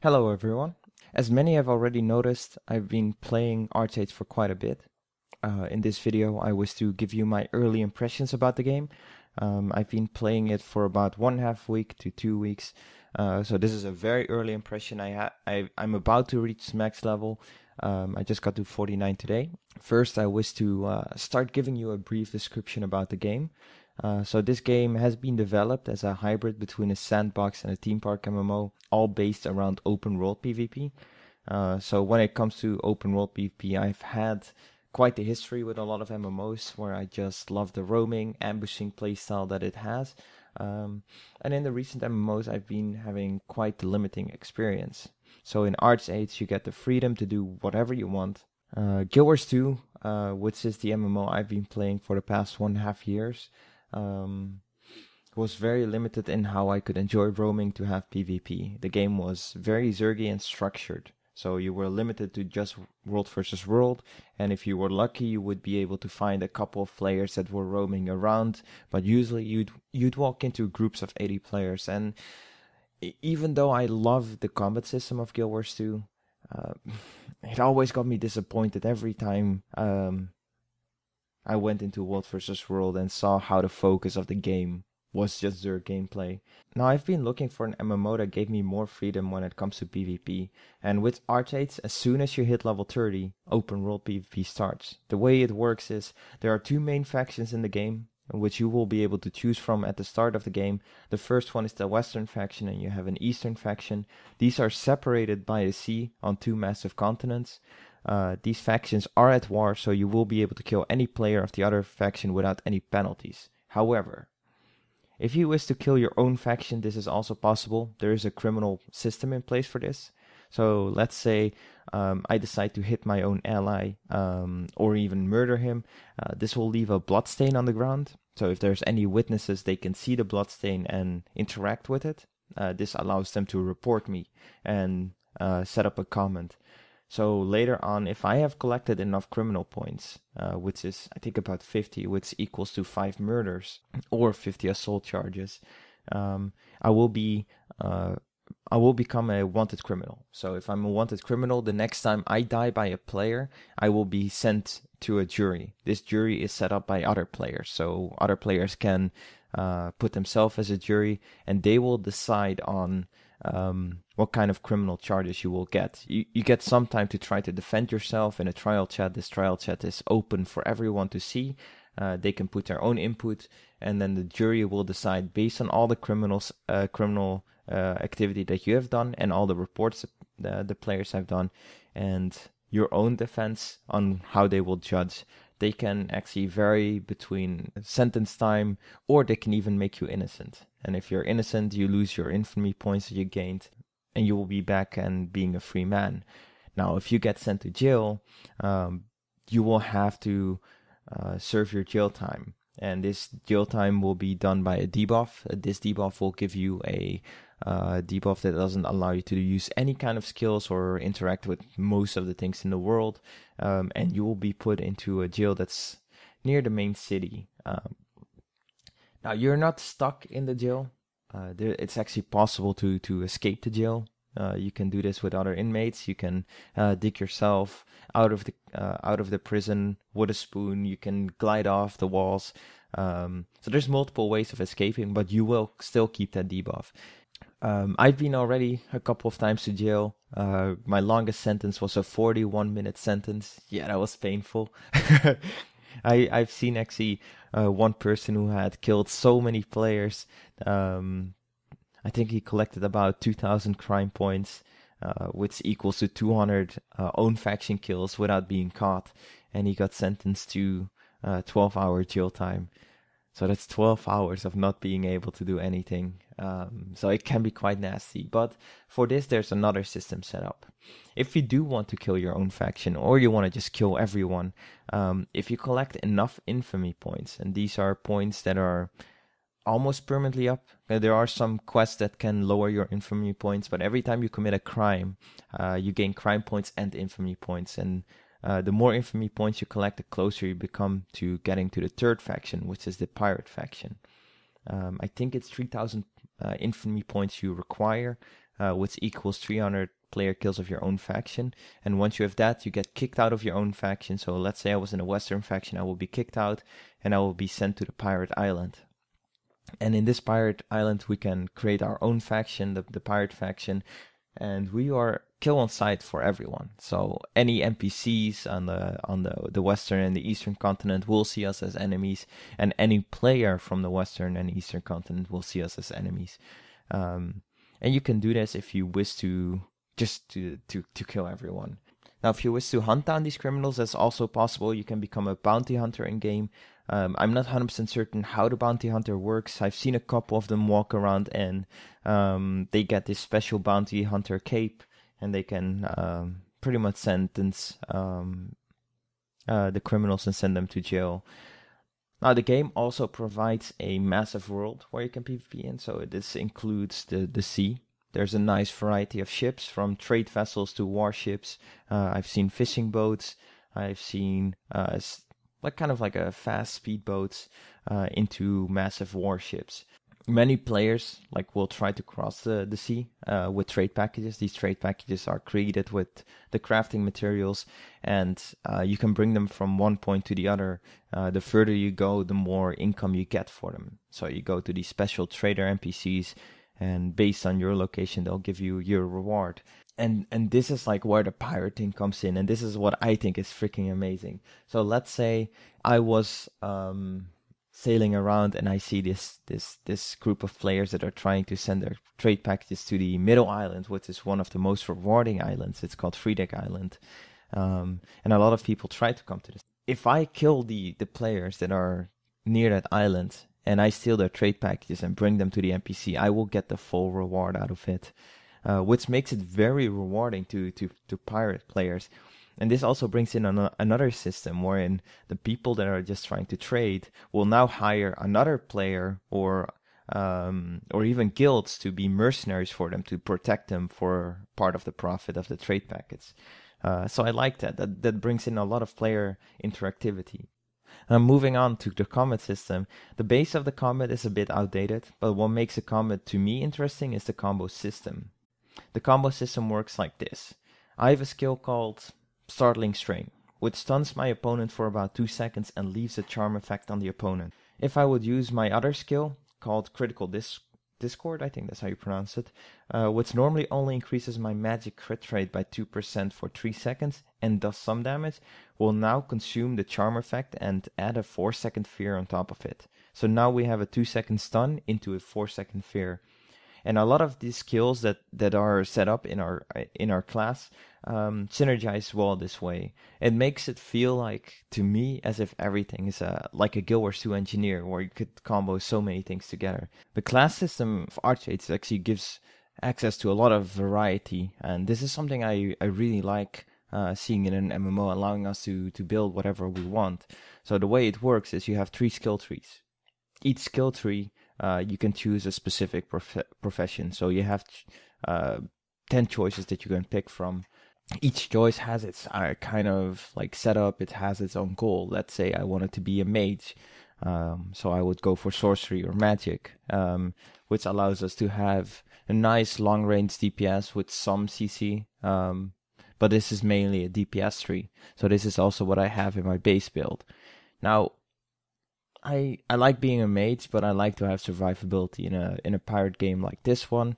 Hello everyone. As many have already noticed, I've been playing ArcheAge for quite a bit. In this video, I wish to give you my early impressions about the game. I've been playing it for about 1.5 week to 2 weeks, so this is a very early impression. I'm about to reach max level. I just got to 49 today. First, I wish to start giving you a brief description about the game. So this game has been developed as a hybrid between a sandbox and a theme park MMO, all based around open world PvP. So when it comes to open world PvP, I've had quite the history with a lot of MMOs where I just love the roaming, ambushing playstyle that it has. And in the recent MMOs, I've been having quite the limiting experience. So in ArcheAge, you get the freedom to do whatever you want. Guild Wars 2, which is the MMO I've been playing for the past 1.5 years, was very limited in how I could enjoy roaming to have PvP. The game was very Zergy and structured, so you were limited to just world versus world, and if you were lucky you would be able to find a couple of players that were roaming around, but usually you'd walk into groups of 80 players. And even though I love the combat system of Guild Wars 2, it always got me disappointed every time I went into World versus World and saw how the focus of the game was just their gameplay. Now, I've been looking for an MMO that gave me more freedom when it comes to PvP, and with ArcheAge, as soon as you hit level 30, open world PvP starts. The way it works is, there are two main factions in the game, which you will be able to choose from at the start of the game. The first one is the Western faction, and you have an Eastern faction. These are separated by the sea on two massive continents. These factions are at war, so you will be able to kill any player of the other faction without any penalties. However, if you wish to kill your own faction, this is also possible. There is a criminal system in place for this. So let's say I decide to hit my own ally or even murder him. This will leave a bloodstain on the ground. So if there's any witnesses, they can see the bloodstain and interact with it. This allows them to report me and set up a comment. So later on, if I have collected enough criminal points, which is I think about 50, which equals to 5 murders or 50 assault charges, I will become a wanted criminal. So if I'm a wanted criminal, the next time I die by a player, I will be sent to a jury. This jury is set up by other players, so other players can put themselves as a jury, and they will decide on what kind of criminal charges you will get. You get some time to try to defend yourself in a trial chat. This trial chat is open for everyone to see. They can put their own input, and then the jury will decide based on all the criminal activity that you have done and all the reports the players have done and your own defense on how they will judge. They can actually vary between sentence time, or they can even make you innocent. And if you're innocent, you lose your infamy points that you gained, and you will be back and being a free man. Now, if you get sent to jail, you will have to serve your jail time. And this jail time will be done by a debuff. This debuff will give you a debuff that doesn't allow you to use any kind of skills or interact with most of the things in the world. And you will be put into a jail that's near the main city. Now, you're not stuck in the jail. It's actually possible to escape the jail. You can do this with other inmates. You can dig yourself out of the prison with a spoon. You can glide off the walls. So there's multiple ways of escaping, but you will still keep that debuff. I've been already a couple of times to jail. My longest sentence was a 41-minute sentence. Yeah, that was painful. I've seen actually one person who had killed so many players. I think he collected about 2,000 crime points, which equals to 200 own faction kills without being caught. And he got sentenced to 12-hour jail time. So that's 12 hours of not being able to do anything. So it can be quite nasty. But for this, there's another system set up. If you do want to kill your own faction, or you want to just kill everyone, if you collect enough infamy points, and these are points that are almost permanently up. There are some quests that can lower your infamy points, but every time you commit a crime, you gain crime points and infamy points. And the more infamy points you collect, the closer you become to getting to the third faction, which is the pirate faction. I think it's 3,000 infamy points you require which equals 300 player kills of your own faction. And once you have that, you get kicked out of your own faction. So let's say I was in a Western faction, I will be kicked out and I will be sent to the pirate island. And in this pirate island, we can create our own faction, the pirate faction, and we are kill on sight for everyone. So any NPCs on the Western and the Eastern continent will see us as enemies, and any player from the Western and Eastern continent will see us as enemies. And you can do this if you wish to kill everyone. Now, if you wish to hunt down these criminals, that's also possible. You can become a bounty hunter in game. I'm not 100% certain how the bounty hunter works. I've seen a couple of them walk around and they get this special bounty hunter cape, and they can pretty much sentence the criminals and send them to jail. Now, the game also provides a massive world where you can PvP in, so this includes the sea. There's a nice variety of ships, from trade vessels to warships. I've seen fishing boats. I've seen kind of like a fast speedboats into massive warships. Many players will try to cross the sea with trade packages. These trade packages are created with the crafting materials, and you can bring them from one point to the other. The further you go, the more income you get for them. So you go to these special trader NPCs, and based on your location, they'll give you your reward. And this is where the pirating comes in, and this is what I think is freaking amazing. So let's say I was sailing around and I see this group of players that are trying to send their trade packages to the middle island, which is one of the most rewarding islands. It's called Friedeck Island, and a lot of people try to come to this. If I kill the players that are near that island, and I steal their trade packages and bring them to the NPC, I will get the full reward out of it, which makes it very rewarding to pirate players. And this also brings in another system wherein the people that are just trying to trade will now hire another player or even guilds to be mercenaries for them, to protect them for part of the profit of the trade packets. So I like that. That brings in a lot of player interactivity. Moving on to the combat system, the base of the combat is a bit outdated, but what makes a combat to me interesting is the combo system. The combo system works like this. I have a skill called Startling Strain, which stuns my opponent for about 2 seconds and leaves a charm effect on the opponent. If I would use my other skill, called Critical Discord, I think that's how you pronounce it, which normally only increases my magic crit rate by 2% for 3 seconds and does some damage, will now consume the charm effect and add a 4-second fear on top of it. So now we have a 2-second stun into a 4-second fear. And a lot of these skills that are set up in our class synergize well this way. It makes it feel like, to me, as if everything is like a Guild Wars 2 engineer, where you could combo so many things together. The class system of ArcheAge actually gives access to a lot of variety, and this is something I really like seeing in an MMO, allowing us to build whatever we want. So the way it works is you have 3 skill trees. Each skill tree, you can choose a specific profession. So you have 10 choices that you can pick from. Each choice has its kind of setup. It has its own goal. Let's say I wanted to be a mage, so I would go for sorcery or magic, which allows us to have a nice long-range DPS with some CC. But this is mainly a DPS tree. So this is also what I have in my base build. Now, I like being a mage, but I like to have survivability in a pirate game like this one.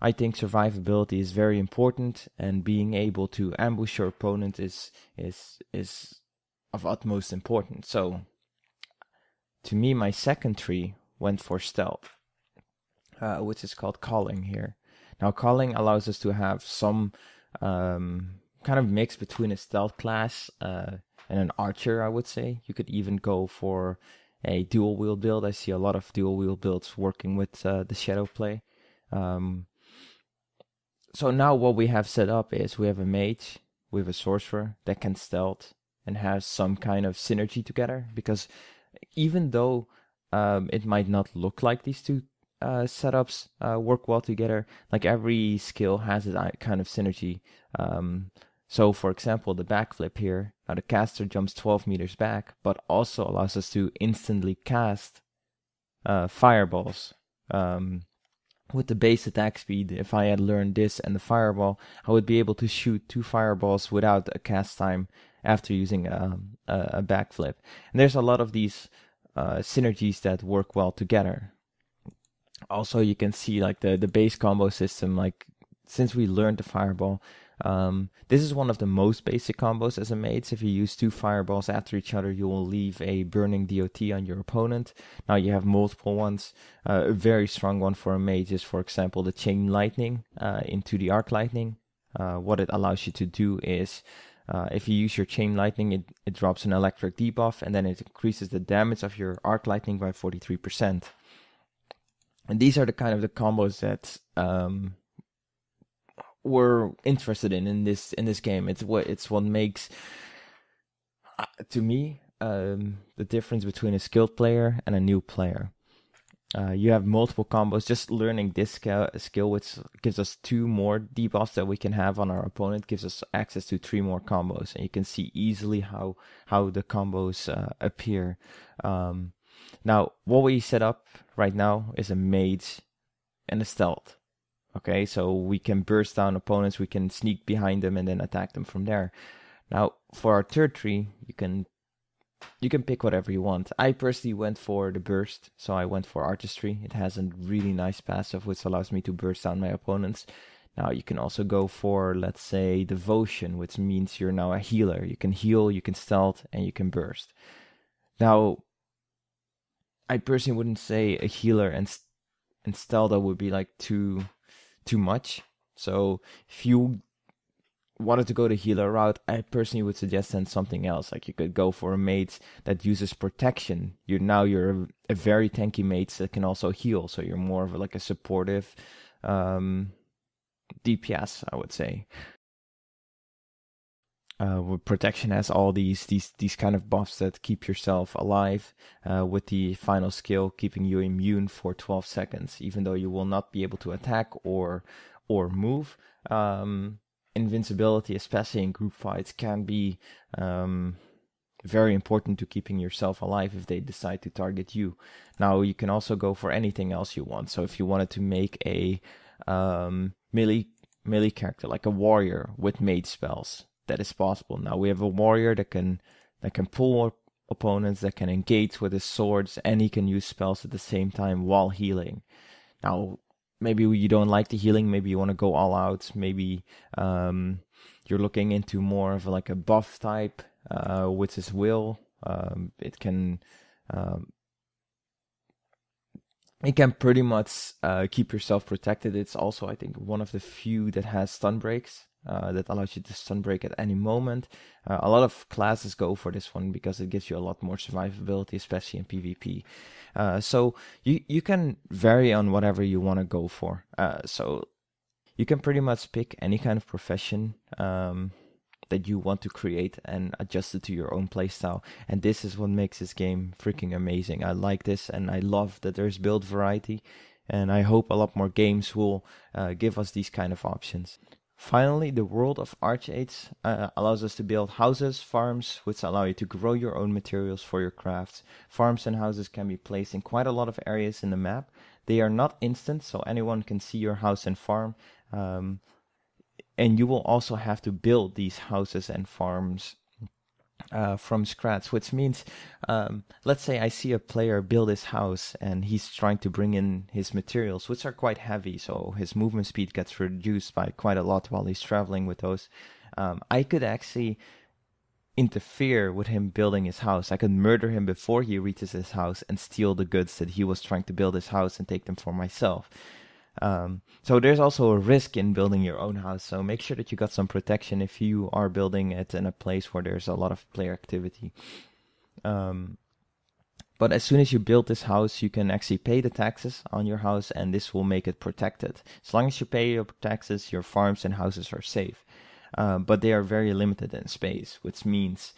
I think survivability is very important, and being able to ambush your opponent is of utmost importance. So, to me, my second tree went for stealth, which is called Calling here. Now, Calling allows us to have some kind of mix between a stealth class and an archer, I would say. You could even go for a dual wield build. I see a lot of dual wield builds working with the shadow play. So now what we have set up is we have a mage, we have a sorcerer that can stealth and has some kind of synergy together. Because even though it might not look like these two setups work well together, every skill has its kind of synergy. So, for example, the backflip here, now the caster jumps 12 meters back, but also allows us to instantly cast fireballs. with the base attack speed, if I had learned this and the fireball, I would be able to shoot 2 fireballs without a cast time after using a backflip. And there's a lot of these synergies that work well together. Also, you can see like the base combo system, like since we learned the fireball, this is one of the most basic combos as a mage. If you use 2 fireballs after each other, you will leave a burning DOT on your opponent. Now you have multiple ones. A very strong one for a mage is, for example, the chain lightning into the arc lightning. What it allows you to do is, if you use your chain lightning, it drops an electric debuff, and then it increases the damage of your arc lightning by 43%. And these are the kind of the combos that we're interested in this game. It's what makes to me the difference between a skilled player and a new player. You have multiple combos. Just learning this skill, which gives us 2 more debuffs that we can have on our opponent, gives us access to 3 more combos, and you can see easily how the combos appear. Now, what we set up right now is a mage and a stealth. Okay, so we can burst down opponents, we can sneak behind them and then attack them from there. Now, for our third tree, you can pick whatever you want. I personally went for the burst, so I went for artistry. It has a really nice passive which allows me to burst down my opponents. Now, you can also go for, let's say, devotion, which means you're now a healer. You can heal, you can stealth, and you can burst. Now, I personally wouldn't say a healer and stealth that would be like too much. So if you wanted to go the healer route, I personally would suggest then something else. Like you could go for a mage that uses protection. You're a very tanky mage that can also heal. So you're more of like a supportive DPS, I would say. Protection has all these kind of buffs that keep yourself alive, with the final skill keeping you immune for 12 seconds, even though you will not be able to attack or move. Invincibility, especially in group fights, can be very important to keeping yourself alive if they decide to target you. Now, you can also go for anything else you want. So if you wanted to make a melee character, like a warrior with mage spells, that is possible. Now we have a warrior that can pull opponents, that can engage with his swords, and he can use spells at the same time while healing. Now, maybe you don't like the healing, maybe you want to go all out, maybe you're looking into more of like a buff type with his will. It can pretty much keep yourself protected. It's also, I think, one of the few that has stun breaks. That allows you to stun break at any moment. A lot of classes go for this one because it gives you a lot more survivability, especially in PvP. So you can vary on whatever you want to go for. So you can pretty much pick any kind of profession that you want to create and adjust it to your own playstyle. And this is what makes this game freaking amazing. I like this, and I love that there's build variety. And I hope a lot more games will give us these kind of options. Finally, the world of ArcheAge allows us to build houses, farms, which allow you to grow your own materials for your crafts. Farms and houses can be placed in quite a lot of areas in the map. They are not instant, so anyone can see your house and farm. And you will also have to build these houses and farms from scratch, which means, let's say I see a player build his house and he's trying to bring in his materials, which are quite heavy, so his movement speed gets reduced by quite a lot while he's traveling with those. I could actually interfere with him building his house. I could murder him before he reaches his house and steal the goods that he was trying to build his house and take them for myself. So there's also a risk in building your own house, so make sure that you got some protection if you are building it in a place where there's a lot of player activity. But as soon as you build this house, you can actually pay the taxes on your house, and this will make it protected. As long as you pay your taxes, your farms and houses are safe. But they are very limited in space, which means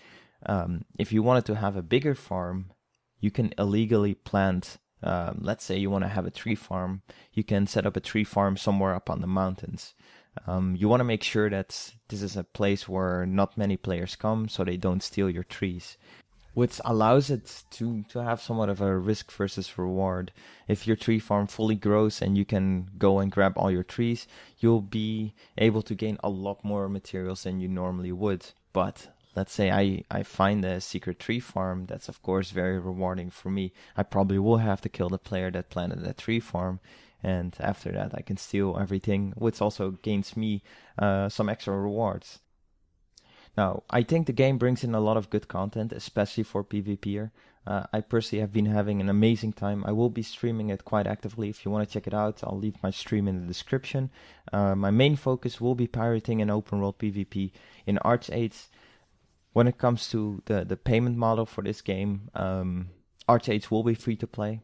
if you wanted to have a bigger farm, you can illegally plant. Let's say you want to have a tree farm, you can set up a tree farm somewhere up on the mountains. You want to make sure that this is a place where not many players come, so they don't steal your trees. which allows it to have somewhat of a risk versus reward. If your tree farm fully grows and you can go and grab all your trees, you'll be able to gain a lot more materials than you normally would. But let's say I find a secret tree farm, that's of course very rewarding for me. I probably will have to kill the player that planted that tree farm, and after that I can steal everything, which also gains me some extra rewards. Now, I think the game brings in a lot of good content, especially for PvPer. I personally have been having an amazing time. I will be streaming it quite actively. If you want to check it out, I'll leave my stream in the description. My main focus will be pirating and open world PvP in ArcheAge. When it comes to the payment model for this game, ArcheAge will be free to play.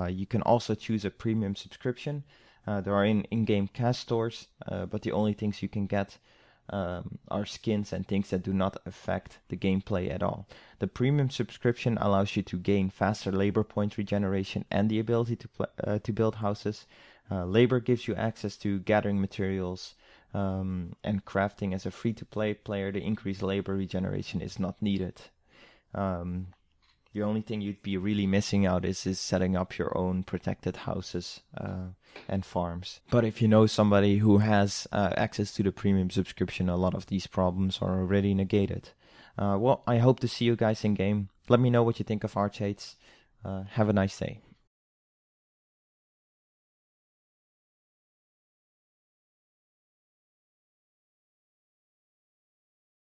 You can also choose a premium subscription. There are in-game cash stores, but the only things you can get are skins and things that do not affect the gameplay at all. The premium subscription allows you to gain faster labor point regeneration and the ability to build houses. Labor gives you access to gathering materials and crafting. As a free-to-play player, the increased labor regeneration is not needed. The only thing you'd be really missing out is setting up your own protected houses and farms. But if you know somebody who has access to the premium subscription, a lot of these problems are already negated. Well, I hope to see you guys in game. Let me know what you think of ArcheAge. Have a nice day.